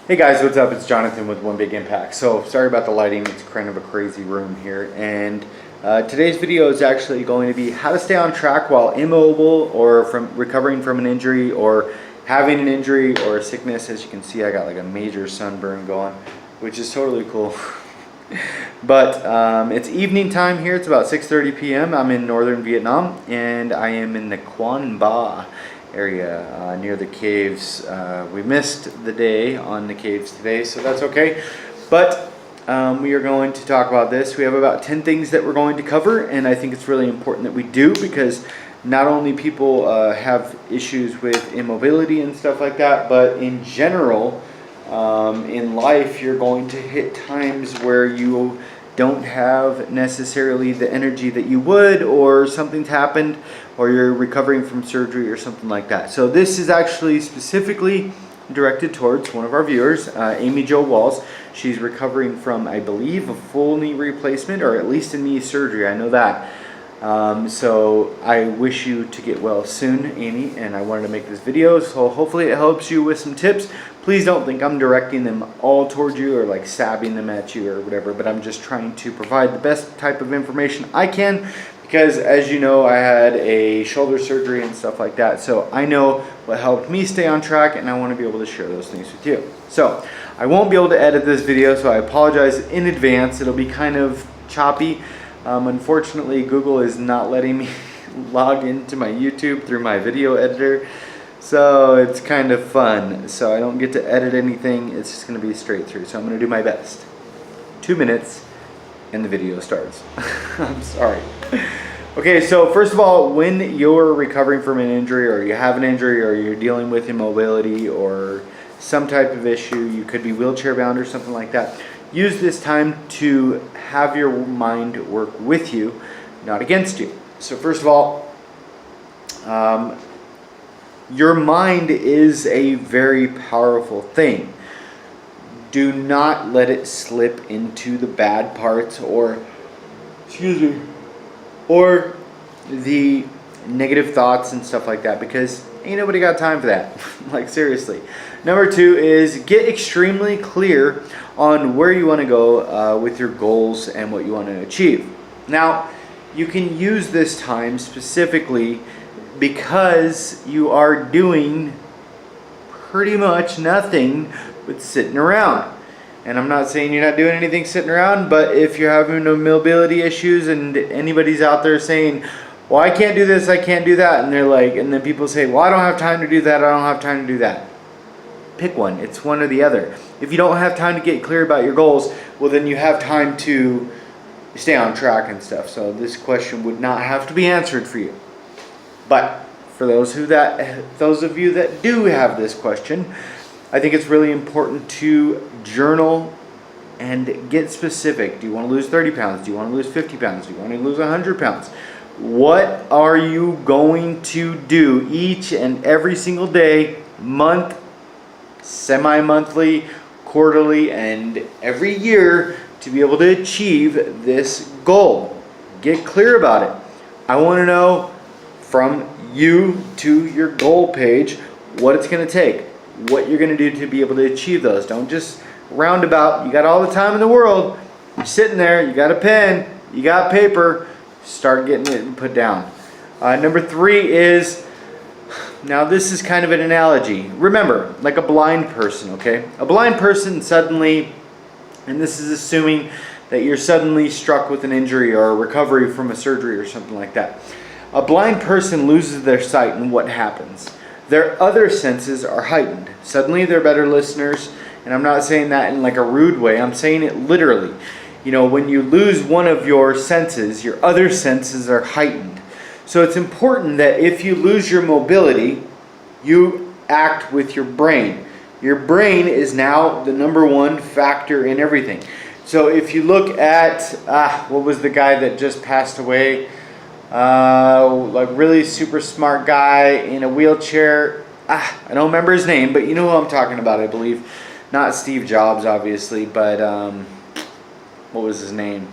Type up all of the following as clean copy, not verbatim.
Hey guys, what's up? It's Jonathan with One Big Impact. So sorry about the lighting, it's kind of a crazy room here. And today's video is actually going to be how to stay on track while immobile or from recovering from an injury or having an injury or a sickness. As you can see, I got like a major sunburn going, which is totally cool. But it's evening time here. It's about 6:30 p.m. I'm in northern Vietnam and I am in the Quang Ba area near the caves. We missed the day on the caves today, so that's okay. But we are going to talk about this. We have about 10 things that we're going to cover, and I think it's really important that we do, because not only people have issues with immobility and stuff like that, but in general in life you're going to hit times where you don't have necessarily the energy that you would, or something's happened, or you're recovering from surgery or something like that. So this is actually specifically directed towards one of our viewers, Amy Jo Walls. She's recovering from, I believe, a full knee replacement, or at least a knee surgery. I know that. So I wish you to get well soon, Amy, and I wanted to make this video, so hopefully it helps you with some tips. Please don't think I'm directing them all towards you or like stabbing them at you or whatever, but I'm just trying to provide the best type of information I can, because as you know, I had a shoulder surgery and stuff like that, so I know what helped me stay on track, and I want to be able to share those things with you. So I won't be able to edit this video, so I apologize in advance. It'll be kind of choppy. Unfortunately, Google is not letting me log into my YouTube through my video editor, so it's kind of fun. So I don't get to edit anything. It's just going to be straight through. So I'm going to do my best. 2 minutes and the video starts. I'm sorry. Okay, so first of all, when you're recovering from an injury, or you have an injury, or you're dealing with immobility or some type of issue, you could be wheelchair bound or something like that, use this time to have your mind work with you, not against you. So first of all, your mind is a very powerful thing. Do not let it slip into the bad parts, or or the negative thoughts and stuff like that, because ain't nobody got time for that. Like, seriously. Number 2 is get extremely clear on where you want to go with your goals and what you want to achieve. Now, you can use this time specifically because you are doing pretty much nothing but sitting around. And I'm not saying you're not doing anything sitting around, but if you're having no mobility issues and anybody's out there saying, well, I can't do this, I can't do that, and they're like, and then people say, well, I don't have time to do that, I don't have time to do that. Pick one. It's one or the other. If you don't have time to get clear about your goals, well, then you have time to stay on track and stuff. So this question would not have to be answered for you. But for those of you that do have this question, I think it's really important to journal and get specific. Do you want to lose 30 pounds? Do you want to lose 50 pounds? Do you want to lose 100 pounds? What are you going to do each and every single day, month, semi-monthly, quarterly, and every year to be able to achieve this goal? Get clear about it. I want to know from you to your goal page what it's going to take, what you're going to do to be able to achieve those. Don't just roundabout. You got all the time in the world. You're sitting there. You got a pen. You got paper. Start getting it put down. Number 3 is, now this is kind of an analogy. Remember, like a blind person, okay? A blind person suddenly, and this is assuming that you're suddenly struck with an injury or a recovery from a surgery or something like that. A blind person loses their sight, and what happens? Their other senses are heightened. Suddenly they're better listeners, and I'm not saying that in like a rude way. I'm saying it literally. You know, when you lose one of your senses, your other senses are heightened. So it's important that if you lose your mobility, you act with your brain. Your brain is now the #1 factor in everything. So if you look at, what was the guy that just passed away? Like really super smart guy in a wheelchair. I don't remember his name, but you know who I'm talking about, I believe. Not Steve Jobs, obviously, but what was his name?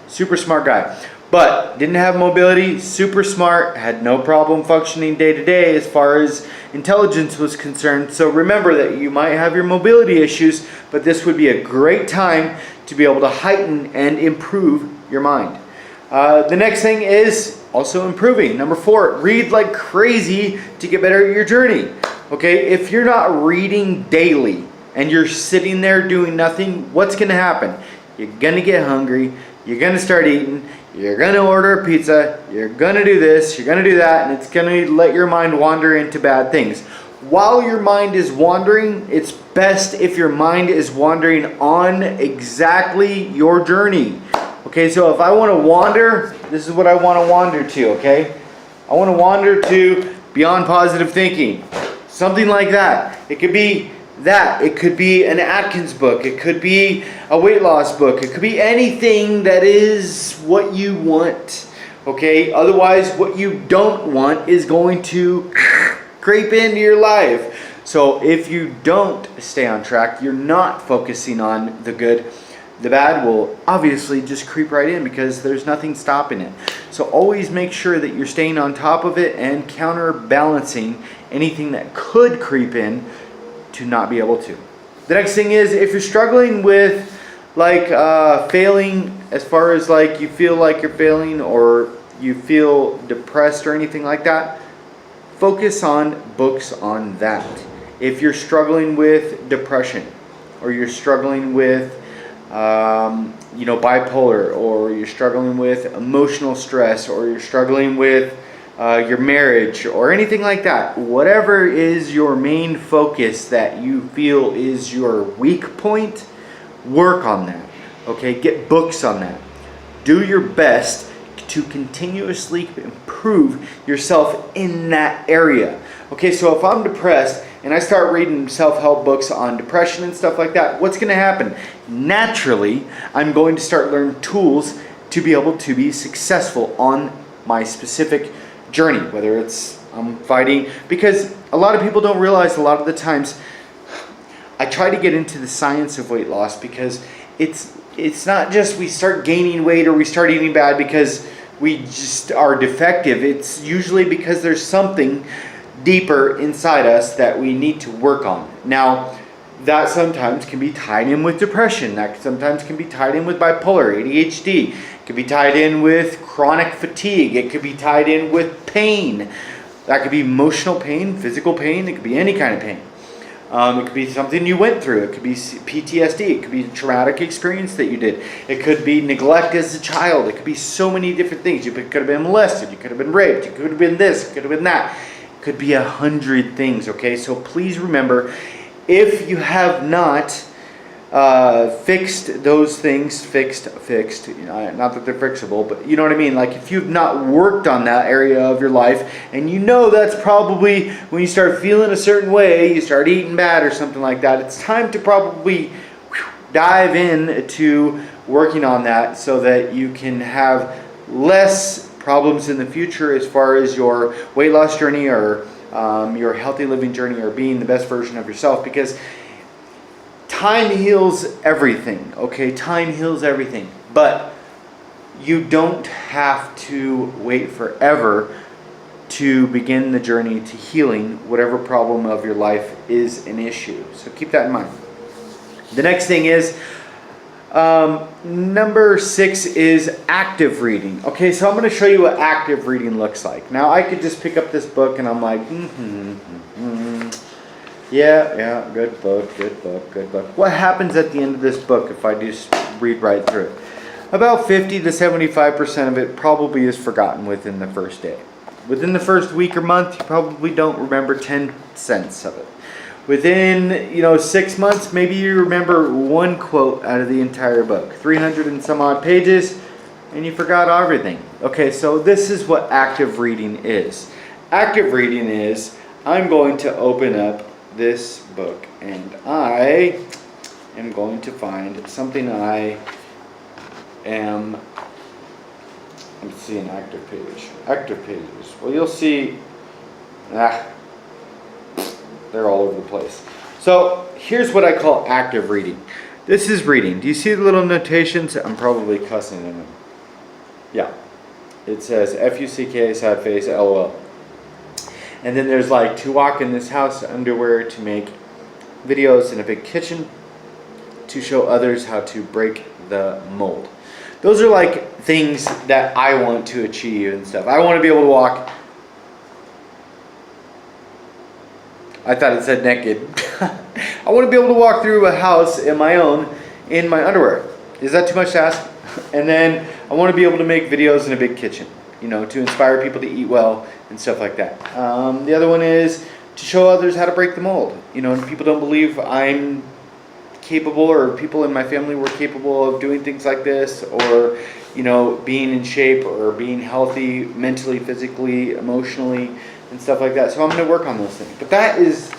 Super smart guy. but didn't have mobility, super smart, had no problem functioning day to day as far as intelligence was concerned. So remember that you might have your mobility issues, but this would be a great time to be able to heighten and improve your mind. The next thing is also improving. Number 4, read like crazy to get better at your journey. Okay, if you're not reading daily and you're sitting there doing nothing, what's going to happen? You're going to get hungry, you're going to start eating, you're going to order a pizza, you're going to do this, you're going to do that, and it's going to let your mind wander into bad things. While your mind is wandering, it's best if your mind is wandering on exactly your journey. Okay, so if I want to wander, this is what I want to wander to, okay? I want to wander to Beyond Positive Thinking. Something like that. It could be that. It could be an Atkins book. It could be a weight loss book. It could be anything that is what you want. Okay? Otherwise, what you don't want is going to creep into your life. So if you don't stay on track, you're not focusing on the good, the bad will obviously just creep right in because there's nothing stopping it. So always make sure that you're staying on top of it and counterbalancing anything that could creep in to not be able to. The next thing is, if you're struggling with failing, as far as like you feel like you're failing or you feel depressed or anything like that, focus on books on that. If you're struggling with depression or you're struggling with bipolar, or you're struggling with emotional stress, or you're struggling with your marriage or anything like that, whatever is your main focus that you feel is your weak point, work on that. Okay, get books on that. Do your best to continuously improve yourself in that area. Okay, so if I'm depressed and I start reading self-help books on depression and stuff like that, what's going to happen? Naturally, I'm going to start learning tools to be able to be successful on my specific journey, whether it's I'm fighting, because a lot of people don't realize a lot of the times I try to get into the science of weight loss because it's not just we start gaining weight or we start eating bad because we just are defective. It's usually because there's something deeper inside us that we need to work on. Now, that sometimes can be tied in with depression. That sometimes can be tied in with bipolar, ADHD. It could be tied in with chronic fatigue. It could be tied in with pain. That could be emotional pain, physical pain. It could be any kind of pain. It could be something you went through. It could be PTSD. It could be a traumatic experience that you did. It could be neglect as a child. It could be so many different things. You could have been molested. You could have been raped. You could have been this. You could have been that. It could be 100 things, okay? So please remember, if you have not fixed those things, not that they're fixable, but you know what I mean? Like if you've not worked on that area of your life, and you know that's probably when you start feeling a certain way, you start eating bad or something like that, it's time to probably dive in to working on that so that you can have less problems in the future as far as your weight loss journey or your healthy living journey or being the best version of yourself, because time heals everything, okay? Time heals everything. But you don't have to wait forever to begin the journey to healing whatever problem of your life is an issue. So keep that in mind. The next thing is, number 6 is active reading. Okay, so I'm going to show you what active reading looks like. Now, I could just pick up this book and I'm like, yeah, good book. What happens at the end of this book if I just read right through it? About 50 to 75% of it probably is forgotten within the first day. Within the first week or month, you probably don't remember 10 cents of it. Within 6 months, maybe you remember one quote out of the entire book. 300 and some odd pages, and you forgot everything. Okay, so this is what active reading is. Active reading is, I'm going to open up this book and I am going to find something let's see an active page. Active pages. Well, you'll see, they're all over the place. So here's what I call active reading. This is reading. Do you see the little notations? I'm probably cussing in them. Yeah. It says FUCK, sad face, LOL. And then there's like to walk in this house underwear, to make videos in a big kitchen, to show others how to break the mold. Those are like things that I want to achieve and stuff. I want to be able to walk. I thought it said naked. I want to be able to walk through a house in my own in my underwear. Is that too much to ask? And then I want to be able to make videos in a big kitchen, you know, to inspire people to eat well and stuff like that. The other one is to show others how to break the mold. You know, and people don't believe I'm capable, or people in my family were capable of doing things like this, or, you know, being in shape or being healthy mentally, physically, emotionally, and stuff like that. So I'm going to work on those things. But that is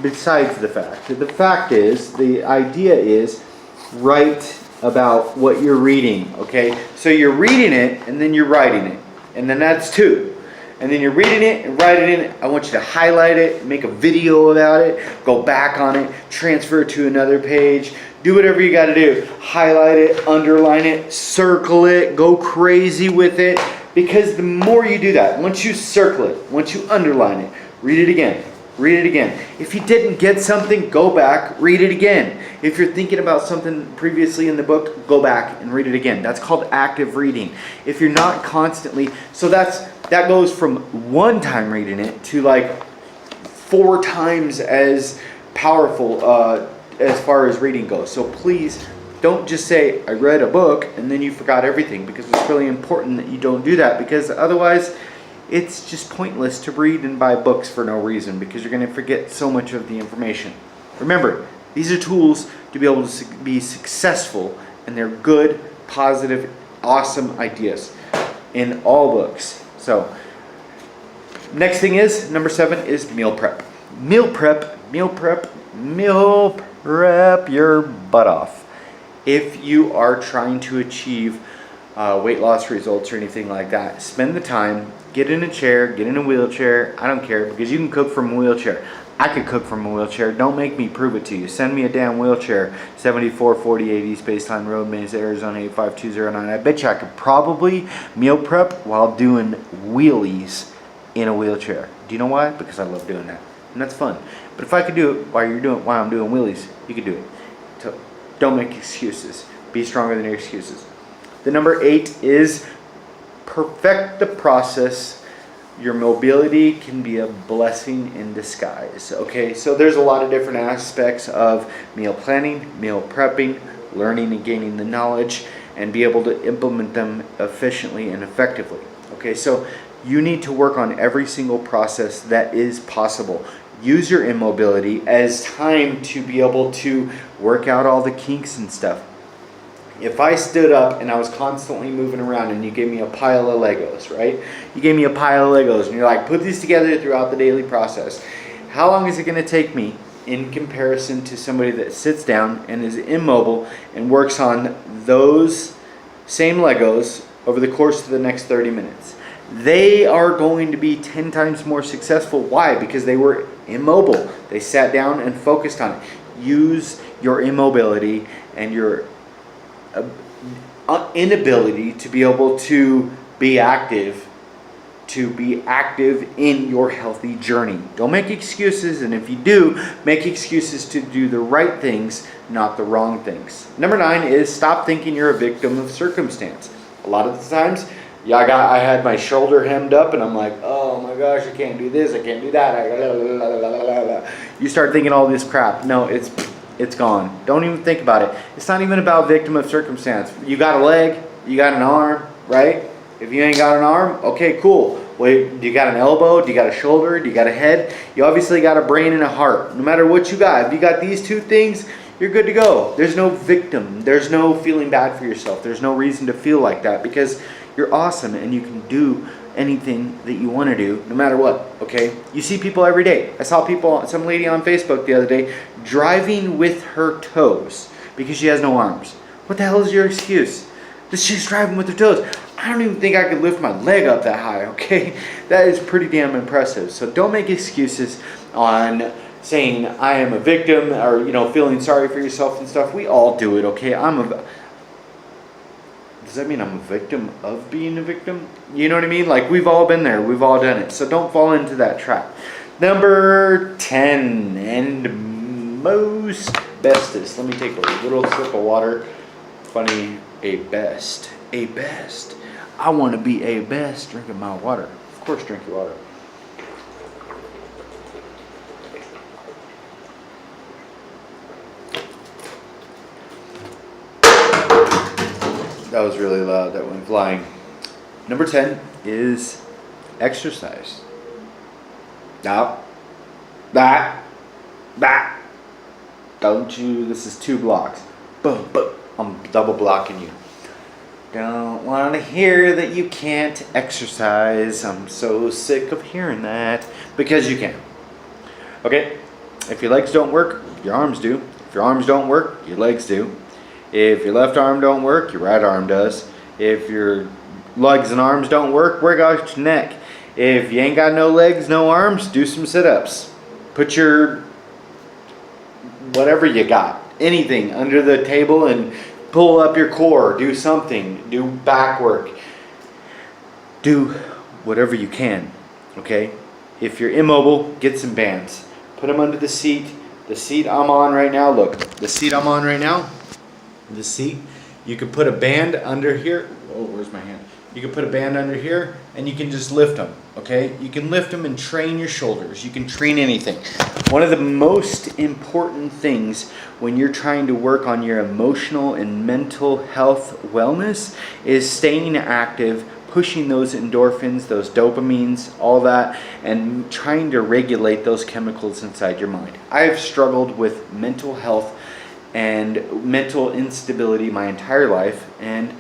besides the fact. The fact is, the idea is write about what you're reading, okay? So you're reading it and then you're writing it. And then that's two. And then you're reading it and writing it. I want you to highlight it, make a video about it, go back on it, transfer it to another page, do whatever you got to do. Highlight it, underline it, circle it, go crazy with it. Because the more you do that, once you circle it, once you underline it, read it again. Read it again. If you didn't get something, go back, read it again. If you're thinking about something previously in the book, go back and read it again. That's called active reading. If you're not constantly, so that goes from one time reading it to like 4 times as powerful as far as reading goes. So please don't just say, I read a book and then you forgot everything, because it's really important that you don't do that, because otherwise it's just pointless to read and buy books for no reason, because you're going to forget so much of the information. Remember, these are tools to be able to be successful, and they're good, positive, awesome ideas in all books. So, next thing is, number 7 is meal prep. Meal prep your butt off. If you are trying to achieve weight loss results or anything like that, spend the time. Get in a chair, get in a wheelchair. I don't care, because you can cook from a wheelchair. I could cook from a wheelchair. Don't make me prove it to you. Send me a damn wheelchair. 7448 East Baseline Road, Mesa, Arizona 85209. I bet you I could probably meal prep while doing wheelies in a wheelchair. Do you know why? Because I love doing that, and that's fun. But if I could do it while I'm doing wheelies, you could do it. So don't make excuses. Be stronger than your excuses. The number 8 is perfect the process. Your mobility can be a blessing in disguise. Okay, so there's a lot of different aspects of meal planning, meal prepping, learning and gaining the knowledge, and be able to implement them efficiently and effectively. Okay, so you need to work on every single process that is possible. Use your immobility as time to be able to work out all the kinks and stuff. If I stood up and I was constantly moving around and you gave me a pile of Legos, right? You gave me a pile of Legos and you're like, put these together throughout the daily process. How long is it going to take me in comparison to somebody that sits down and is immobile and works on those same Legos over the course of the next 30 minutes? They are going to be 10 times more successful. Why? Because they were immobile. They sat down and focused on it. Use your immobility and your inability to be able to be active in your healthy journey. Don't make excuses, and if you do, make excuses to do the right things, not the wrong things. Number 9 is stop thinking you're a victim of circumstance. A lot of the times, I had my shoulder hemmed up and I'm like, oh my gosh, I can't do this, I can't do that. You start thinking all this crap. No, it's gone. Don't even think about it. It's not even about victim of circumstance. You got a leg, you got an arm, right? If you ain't got an arm, okay, cool. Wait, do you got an elbow? Do you got a shoulder? Do you got a head? You obviously got a brain and a heart. No matter what you got, if you got these 2 things, you're good to go. There's no victim. There's no feeling bad for yourself. There's no reason to feel like that, because you're awesome and you can do anything that you want to do, no matter what, okay? You see people every day. I saw some lady on Facebook the other day driving with her toes because she has no arms. What the hell is your excuse? That she's driving with her toes. I don't even think I could lift my leg up that high, okay? That is pretty damn impressive. So don't make excuses on saying I am a victim, or feeling sorry for yourself and stuff. We all do it, okay? does that mean I'm a victim of being a victim? You know what I mean? Like, we've all been there. We've all done it. So don't fall into that trap. Number 10 and most bestest. Let me take a little sip of water. Funny, a best. A best. I want to be a best drinking my water. Of course, drink your water. That was really loud. That went flying. Number 10 is exercise. Now, that. Don't you, this is 2 blocks. Boom, boom. I'm double blocking you. Don't want to hear that you can't exercise. I'm so sick of hearing that. Because you can. Okay? If your legs don't work, your arms do. If your arms don't work, your legs do. If your left arm don't work, your right arm does. If your legs and arms don't work out your neck. If you ain't got no legs, no arms, do some sit-ups. Put your whatever you got, anything under the table and pull up your core. Do something. Do back work. Do whatever you can. Okay? If you're immobile, get some bands. Put them under the seat. The seat I'm on right now, look. The seat I'm on right now, the seat, you could put a band under here. Oh, where's my hand? You can put a band under here and you can just lift them, okay? You can lift them and train your shoulders. You can train anything. One of the most important things when you're trying to work on your emotional and mental health wellness is staying active, pushing those endorphins, those dopamines, all that, and trying to regulate those chemicals inside your mind. I have struggled with mental health and mental instability my entire life, and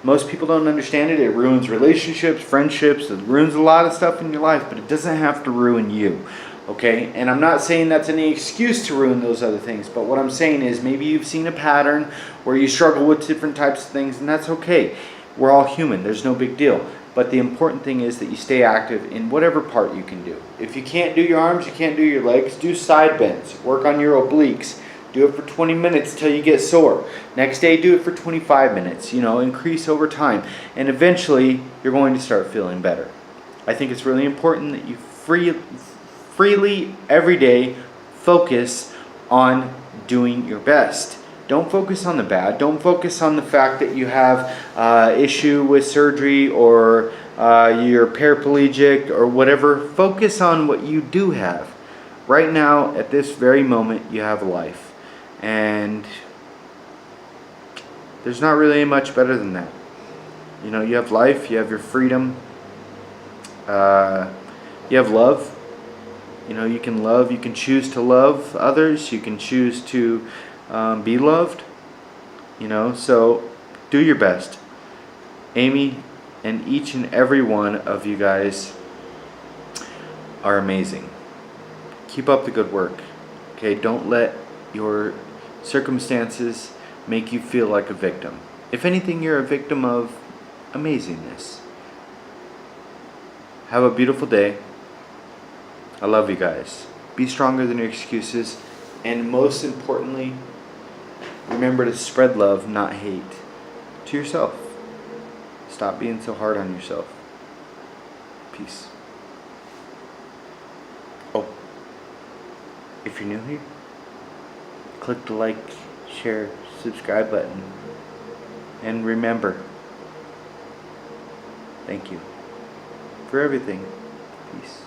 most people don't understand it. It ruins relationships, friendships, it ruins a lot of stuff in your life, but it doesn't have to ruin you, okay? And I'm not saying that's any excuse to ruin those other things, but what I'm saying is maybe you've seen a pattern where you struggle with different types of things, and that's okay. We're all human. There's no big deal. But the important thing is that you stay active in whatever part you can do. If you can't do your arms, you can't do your legs, do side bends. Work on your obliques. Do it for 20 minutes till you get sore. Next day, do it for 25 minutes. You know, increase over time. And eventually, you're going to start feeling better. I think it's really important that you freely, every day, focus on doing your best. Don't focus on the bad. Don't focus on the fact that you have issue with surgery or you're paraplegic or whatever. Focus on what you do have. Right now, at this very moment, you have life. And there's not really much better than that. You know, you have life, you have your freedom, you have love. You know, you can love, you can choose to love others, you can choose to be loved. You know, so do your best. Amy and each and every one of you guys are amazing. Keep up the good work. Okay, don't let your circumstances make you feel like a victim. If anything, you're a victim of amazingness. Have a beautiful day. I love you guys. Be stronger than your excuses. And most importantly, remember to spread love, not hate, to yourself. Stop being so hard on yourself. Peace. Oh, if you're new here, click the like, share, subscribe button. And remember, thank you for everything. Peace.